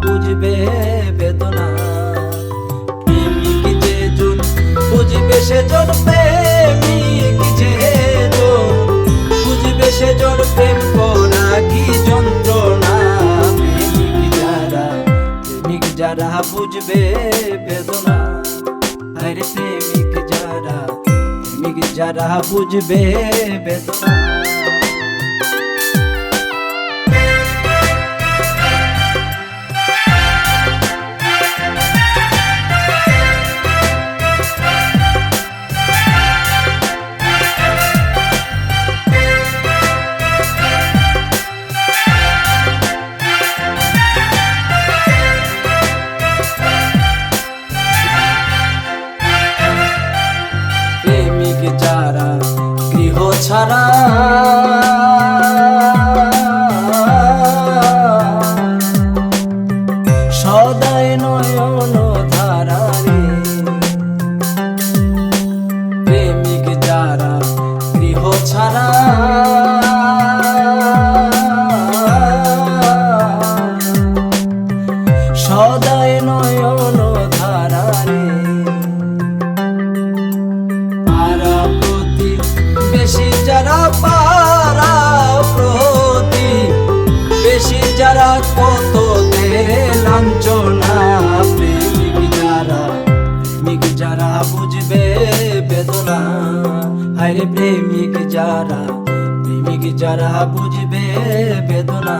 বুঝবে বেদনা। প্রেমিক যেজন বুঝবে সেজন, প্রেমিক যেজন বুঝবে সেজন, প্রেম করা কি যন্ত্রণা। প্রেমিক যারা বুঝবে বেদনা, আরে প্রেমিক যারা বুঝবে বেদনা। যারা গৃহ ছাড়া সদাই নয়ন ধারারে, প্রেমিক যারা গৃহ ছাড়া সদাই নয়ন ধারারে, বেশি যারা পারা প্রতি, বেশি যারা কত লাঞ্ছনা। প্রেমিক যারা বুঝবে বেদনা, আরে প্রেমিক যারা বুঝবে বেদনা।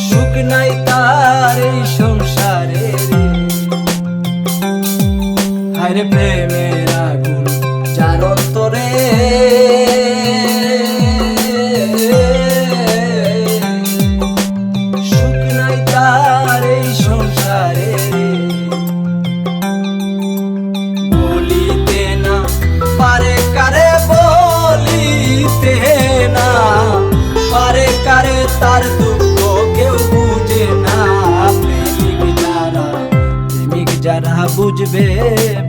সুখ নাই তার এই সংসারে, আরে প্রেমের আগুন যার অন্তরে, সুখ নাই তার এই সংসারে। বলিতে না পারে কারে, বলিতে না পারে কারে তার দুঃখ কেউ বুঝে না। প্রেমিক যারা বুঝবে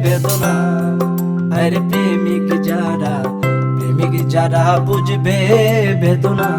বেদনা, আরে প্রেমিক যারা বুঝবে বেদনা।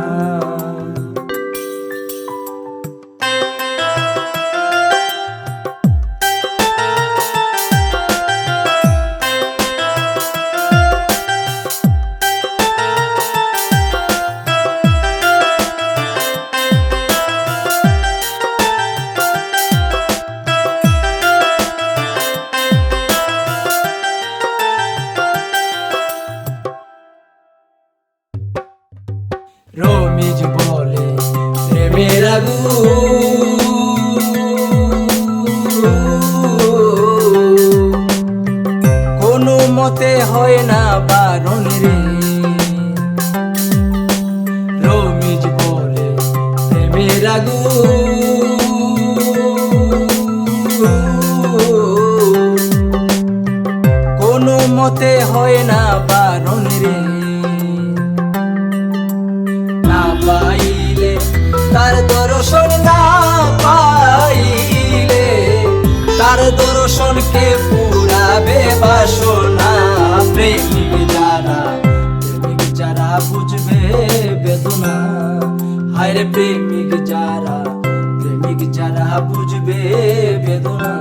রমিজ বলে প্রেমের কোনো মতে হয় না বারণ রে। রমিজ বলে প্রেমের কোনো মতে হয় না বারণ রে। পাইলে তার দর্শন, না পাইলে তার দর্শনকে পুরাবে বাসনা। প্রেমিক যারা বুঝবে বেদনা, হায় রে প্রেমিক যারা বুঝবে বেদনা।